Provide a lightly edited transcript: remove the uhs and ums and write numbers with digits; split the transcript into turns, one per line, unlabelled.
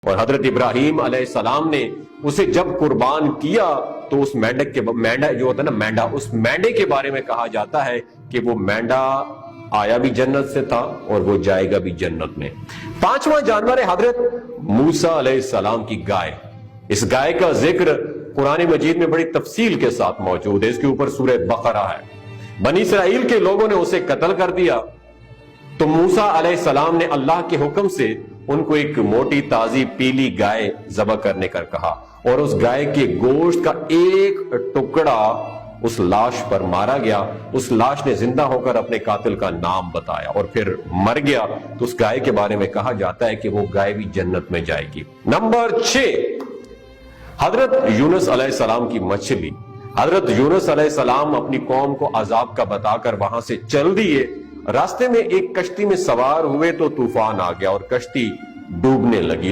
और हजरत इब्राहीम अलैहिस्सलाम ने उसे जब कुर्बान किया तो उस मेंढक के मेंढा जो होता है ना मेंढा, उस मेंढे के बारे में कहा जाता है कि वो मेंढा आया भी जन्नत से था और वो जाएगा भी जन्नत में। पांचवा जानवर है हजरत मूसा अलैहिस्सलाम की गाय। इस गाय का जिक्र कुरान मजीद में बड़ी तफसील के साथ मौजूद है। इसके ऊपर सूरह बकरा है। बनी इसराइल के लोगों ने उसे कत्ल कर दिया तो मूसा अलैहिस्सलाम ने अल्लाह के हुक्म से उनको एक मोटी ताजी पीली गाय ज़बह करने का कहा और उस गाय के गोश्त का एक टुकड़ा उस लाश पर मारा गया। उस लाश ने जिंदा होकर अपने कातिल का नाम बताया और फिर मर गया। तो उस गाय के बारे में कहा जाता है कि वो गाय भी जन्नत में जाएगी। नंबर 6, हजरत यूनुस अलैहिस्सलाम की मछली। हजरत यूनुस अलैहिस्सलाम अपनी कौम को अजाब का बताकर वहां से चल दिए। रास्ते में एक कश्ती में सवार हुए तो तूफान आ गया और कश्ती डूबने लगी।